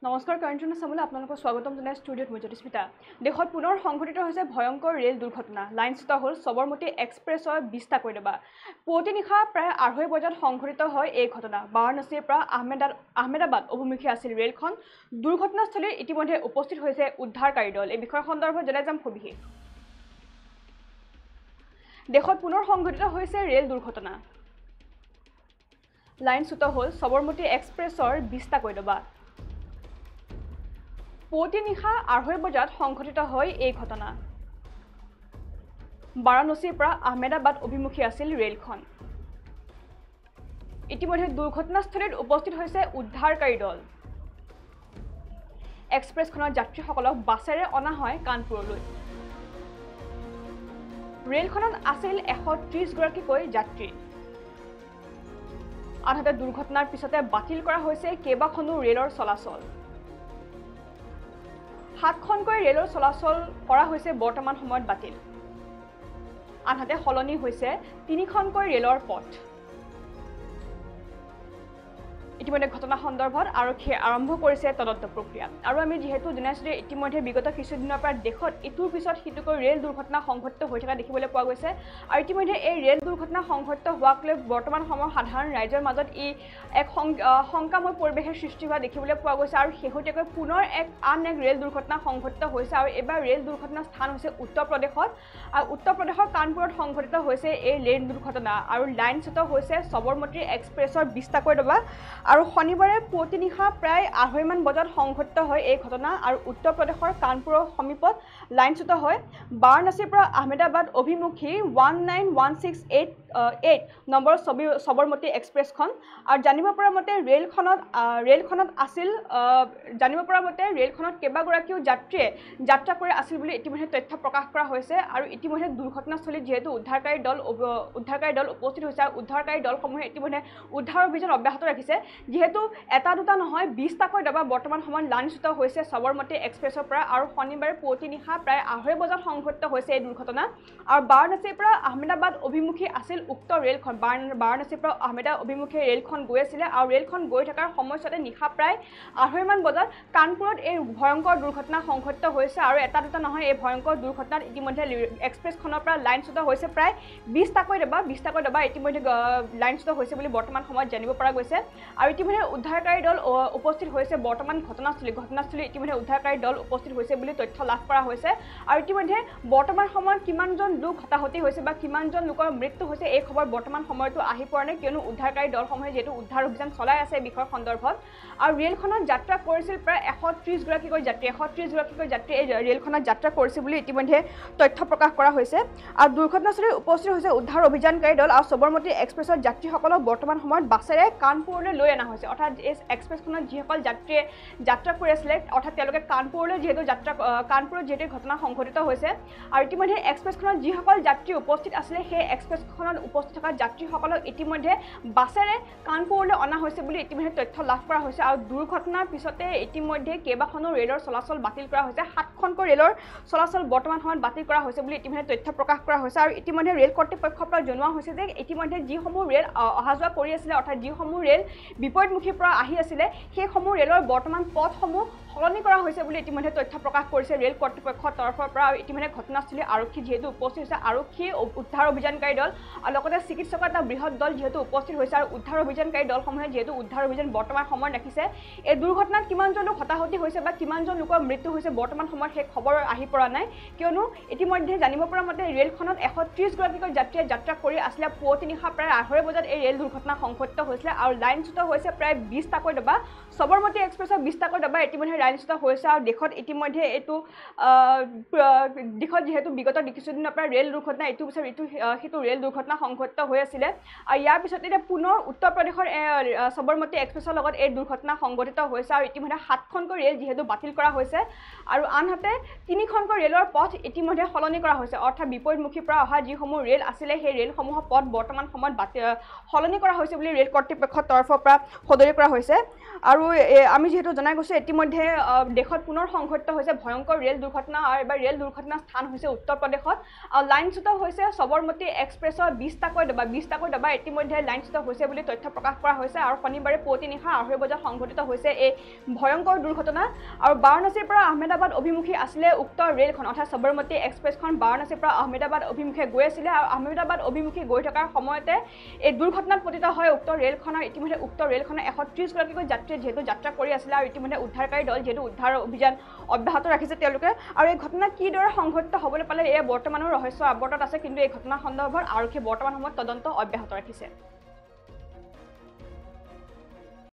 নমস্কাৰ কাৰেণ্ট চাবলৈ আপোনালোকক স্বাগতম জনাই ষ্টুডিঅ'ত মই জ্যোতিস্মিতা। দেশত পুনৰ সংঘটিত হৈছে ভয়ংকৰ ৰেল দুৰ্ঘটনা। লাইনচ্যুত হ'ল সবৰমতী এক্সপ্ৰেছৰ 20টা কৈডবা। পুৱতি নিশা প্ৰায় 2:30 বজাত সংঘটিত হয় এই ঘটনা। বাৰাণসীৰ পৰা আহমেদাবাদ অভিমুখী আছিল ৰেলখন। দুৰ্ঘটনাস্থলীত ইতিমধ্যে উপস্থিত হৈছে উদ্ধাৰকাৰী দল। এই বিষয় সন্দৰ্ভত জনাই যাম সবিশেষ। দেশত পুনৰ সংঘটিত হৈছে ৰেল দুৰ্ঘটনা। লাইনচ্যুত হ'ল সবৰমতী এক্সপ্ৰেছৰ 20টা কৈডবা। পুৱতি নিশা 2:30 বজাত সংঘটিত হয় এই ঘটনা। বাৰাণসীৰ পৰা আহমেদাবাদ অভিমুখী আছিল ৰেলখন। ইতিমধ্যে দুৰ্ঘটনাস্থলীত উপস্থিত হৈছে উদ্ধাৰকাৰী দল। এক্সপ্ৰেছখনৰ যাত্ৰীসকলক বাছেৰে অনা হয় কানপুৰলৈ। ৰেলখনত আছিল 130 গৰাকীকৈ যাত্ৰী। আনহাতে দুৰ্ঘটনাৰ পিছতে বাতিল কৰা হৈছে কেইবাখনো ৰেলৰ চলাচল। 7খনকৈ ৰেলৰ চলাচল কৰা হৈছে বৰ্তমান সময়ত বাতিল। আনহাতে সলনি হৈছে 3খনকৈ ৰেলৰ পথ। ইতিমধ্যে ঘটনা সন্দৰ্ভত আৰক্ষীয়ে আৰম্ভ কৰিছে তদন্ত প্ৰক্ৰিয়া। আৰু আমি যেহেতু জনাইছোঁ যে ইতিমধ্যে বিগত কিছুদিনৰ পৰা দেশত ইটোৰ পিছত সিটোকৈ ৰেল দুৰ্ঘটনা সংঘটিত হৈ থকা দেখিবলৈ পোৱা গৈছে। আৰু ইতিমধ্যে এই ৰেল দুৰ্ঘটনা সংঘটিত হোৱাক লৈ বৰ্তমান সময়ত সাধাৰণ ৰাইজৰ মাজত এক শংকাময় পৰিৱেশৰ সৃষ্টি হোৱা দেখিবলৈ পোৱা গৈছে। আৰু শেহতীয়াকৈ পুনৰ আন এক ৰেল দুৰ্ঘটনা সংঘটিত হৈছে। আৰু এইবাৰ ৰেল দুৰ্ঘটনাৰ স্থান হৈছে উত্তৰ প্ৰদেশত। আৰু উত্তৰ প্ৰদেশৰ কানপুৰত সংঘটিত হৈছে এই ৰেল দুৰ্ঘটনা। আৰু লাইনচ্যুত হৈছে সবৰমতী এক্সপ্ৰেছৰ 20টা কৈডবা। আৰু শনিবাৰে পুৱতি নিশা প্ৰায় 2:30 বজাত সংঘটিত হয় এই ঘটনা। আৰু উত্তৰ প্ৰদেশৰ কানপুৰৰ সমীপত লাইনচ্যুত হয় বাৰাণসীৰ পৰা আহমেদাবাদ অভিমুখী 19168 নম্বৰ সবৰমতী এক্সপ্ৰেছখন। আৰু জানিব পৰা মতে ৰেলখনত কেইবাগৰাকীও যাত্ৰীয়ে যাত্ৰা কৰি আছিল বুলি ইতিমধ্যে তথ্য প্ৰকাশ কৰা হৈছে। আৰু ইতিমধ্যে দুৰ্ঘটনাস্থলীত যিহেতু উদ্ধাৰকাৰী দল উপস্থিত হৈছে। আৰু উদ্ধাৰকাৰী দলসমূহে ইতিমধ্যে উদ্ধাৰ অভিযান অব্যাহত ৰাখিছে। যিহেতু এটা দুটা নহয় 20টাকৈ ডবা বৰ্তমান সময়ত লাইনচ্যুত হৈছে সবৰমতী এক্সপ্ৰেছৰ পৰা। আৰু শনিবাৰে পুৱতি নিশা প্ৰায় 2:30 বজাত সংঘটিত হৈছে এই দুৰ্ঘটনা। আৰু বাৰাণসীৰ পৰা আহমেদাবাদ অভিমুখী আছিল উক্ত ৰেলখন। বাৰাণসীৰ পৰা আহমেদাবাদ অভিমুখী ৰেলখন গৈ আছিলে। আৰু ৰেলখন গৈ থকাৰ সময়ছোৱাতে নিশা প্ৰায় 2:30 বজাত কানপুৰত এই ভয়ংকৰ দুৰ্ঘটনা সংঘটিত হৈছে। আৰু এটা দুটা নহয় এই ভয়ংকৰ দুৰ্ঘটনাত ইতিমধ্যে এক্সপ্ৰেছখনৰ পৰা লাইনচ্যুত হৈছে প্ৰায় 20টাকৈ ডবা ইতিমধ্যে লাইনচ্যুত হৈছে বুলি বৰ্তমান সময়ত জানিব পৰা গৈছে। আৰু ইতিমধ্যে উদ্ধাৰকাৰী দল উপস্থিত হৈছে বৰ্তমান ঘটনাস্থলীত ইতিমধ্যে উদ্ধাৰকাৰী দল উপস্থিত হৈছে বুলি তথ্য লাভ কৰা হৈছে। আৰু ইতিমধ্যে বৰ্তমান সময়ত কিমানজন লোক হতাহতি হৈছে বা কিমানজন লোকৰ মৃত্যু হৈছে এই খবৰ বৰ্তমান সময়তো আহি পৰা নাই। কিয়নো উদ্ধাৰকাৰী দলসমূহে যিহেতু উদ্ধাৰ অভিযান চলাই আছে এই বিষয়ৰ সন্দৰ্ভত। আৰু ৰেলখনত যাত্ৰা কৰিছিল প্ৰায় 130 গৰাকীকৈ যাত্ৰী এই ৰেলখনত যাত্ৰা কৰিছিল বুলি ইতিমধ্যে তথ্য প্ৰকাশ কৰা হৈছে। আৰু দুৰ্ঘটনাস্থলীত উপস্থিত হৈছে উদ্ধাৰ অভিযানকাৰী দল। আৰু সবৰমতী এক্সপ্ৰেছৰ যাত্ৰীসকলক বৰ্তমান সময়ত বাছেৰে কানপুৰলৈ লৈ অনা হৈছে। অৰ্থাৎ এই এক্সপ্ৰেছখনত যিসকল যাত্ৰীয়ে যাত্ৰা কৰি আছিলে অৰ্থাৎ তেওঁলোকে কানপুৰলৈ কানপুৰত যিহেতু ঘটনা সংঘটিত হৈছে। আৰু ইতিমধ্যে এক্সপ্ৰেছখনত যিসকল যাত্ৰী উপস্থিত আছিলে সেই এক্সপ্ৰেছখনত উপস্থিত থকা যাত্ৰীসকলক ইতিমধ্যে বাছেৰে কানপুৰলৈ অনা হৈছে বুলি ইতিমধ্যে তথ্য লাভ কৰা হৈছে। আৰু দুৰ্ঘটনাৰ পিছতে ইতিমধ্যে কেইবাখনো ৰেলৰ চলাচল বাতিল কৰা হৈছে। 7খনকৈ ৰেলৰ চলাচল বৰ্তমান সময়ত বাতিল কৰা হৈছে বুলি ইতিমধ্যে তথ্য প্ৰকাশ কৰা হৈছে। আৰু ইতিমধ্যে ৰেল কৰ্তৃপক্ষৰ পৰা জনোৱা হৈছে যে ইতিমধ্যে যিসমূহ ৰেল অহা যোৱা কৰি আছিলে অৰ্থাৎ যিসমূহ ৰেল বিপৰীতমুখীৰ পৰা আহি আছিলে সেইসমূহ ৰেলৰ বৰ্তমান পথসমূহ সলনি কৰা হৈছে বুলি ইতিমধ্যে তথ্য প্ৰকাশ কৰিছে ৰেল কৰ্তৃপক্ষৰ তৰফৰ পৰা। আৰু ইতিমধ্যে ঘটনাস্থলী আৰক্ষী যিহেতু উপস্থিত হৈছে আৰক্ষী উদ্ধাৰ অভিযানকাৰী দল আৰু লগতে চিকিৎসকৰ এটা বৃহৎ দল যিহেতু উপস্থিত হৈছে। আৰু উদ্ধাৰ অভিযানকাৰী দলসমূহে যিহেতু উদ্ধাৰ অভিযান বৰ্তমান সময়ত ৰাখিছে। এই দুৰ্ঘটনাত কিমানজন লোক হতাহতি হৈছে বা কিমানজন লোকৰ মৃত্যু হৈছে বৰ্তমান সময়ত সেই খবৰ আহি পৰা নাই। কিয়নো ইতিমধ্যে জানিব পৰা মতে ৰেলখনত 130 গৰাকীকৈ যাত্ৰীয়ে যাত্ৰা কৰি আছিলে। পুৱতি নিশা প্ৰায় 2:30 বজাত এই ৰেল দুৰ্ঘটনা সংঘটিত হৈছিলে। আৰু লাইনচ্যুত হৈছে প্ৰায় 20টাকৈ ডবা। সবৰমতী এক্সপ্ৰেছৰ 20টাকৈ ডবা ইতিমধ্যে লাইনচ্যুত হৈছে। আৰু দেশত ইতিমধ্যে এইটো যিহেতু বিগত কিছুদিনৰ পৰা ৰেল দুৰ্ঘটনা ইটোৰ পিছত সিটো ৰেল দুৰ্ঘটনা সংঘটিত হৈ আছিলে। আৰু ইয়াৰ পিছত এতিয়া পুনৰ উত্তৰ প্ৰদেশৰ সবৰমতী এক্সপ্ৰেছৰ লগত এই দুৰ্ঘটনা সংঘটিত হৈছে। আৰু ইতিমধ্যে 7খনকৈ ৰেল যিহেতু বাতিল কৰা হৈছে। আৰু আনহাতে 3খনকৈ ৰেলৰ পথ ইতিমধ্যে সলনি কৰা হৈছে। অৰ্থাৎ বিপৰীতমুখীৰ পৰা অহা যিসমূহ ৰেল আছিলে সেই ৰেলসমূহৰ পথ বৰ্তমান সময়ত সলনি কৰা হৈছে বুলি ৰেল কৰ্তৃপক্ষৰ তৰফৰ পৰা সদৰি কৰা হৈছে। আৰু আমি যিহেতু জনাই গৈছোঁ ইতিমধ্যে দেশত পুনৰ সংঘটিত হৈছে ভয়ংকৰ ৰেল দুৰ্ঘটনা আৰু এবাৰ ৰেল দুৰ্ঘটনাৰ স্থান হৈছে উত্তৰ প্ৰদেশত আৰু লাইনচ্যুত হৈছে সবৰমতী এক্সপ্ৰেছৰ 20টাকৈ ডবা ইতিমধ্যে লাইনচ্যুত হৈছে বুলি তথ্য প্ৰকাশ কৰা হৈছে আৰু শনিবাৰে পুৱতি নিশা 2:30 বজাত সংঘটিত হৈছে এই ভয়ংকৰ দুৰ্ঘটনা আৰু বাৰাণসীৰ পৰা আহমেদাবাদ অভিমুখী আছিলে উক্ত ৰেলখন অৰ্থাৎ সবৰমতী এক্সপ্ৰেছখন বাৰাণসীৰ পৰা আহমেদাবাদ অভিমুখে গৈ আছিলে আৰু আহমেদাবাদ অভিমুখী গৈ থকাৰ সময়তে এই দুৰ্ঘটনাত পতিত হয় উক্ত ৰেলখনৰ ইতিমধ্যে উক্ত ৰেলখনৰ 130 গৰাকীকৈ যাত্ৰীয়ে যিহেতু যাত্ৰা কৰি আছিলে আৰু ইতিমধ্যে উদ্ধাৰকাৰী দল যিহেতু উদ্ধাৰ অভিযান অব্যাহত ৰাখিছে তেওঁলোকে আৰু এই ঘটনা কিদৰে সংঘটিত হ'বলৈ পালে এয়া বৰ্তমানো ৰহস্য আৱৰ্তত আছে কিন্তু এই ঘটনা সন্দৰ্ভত আৰক্ষী বৰ্তমান সময়ত তদন্ত অব্যাহত ৰাখিছে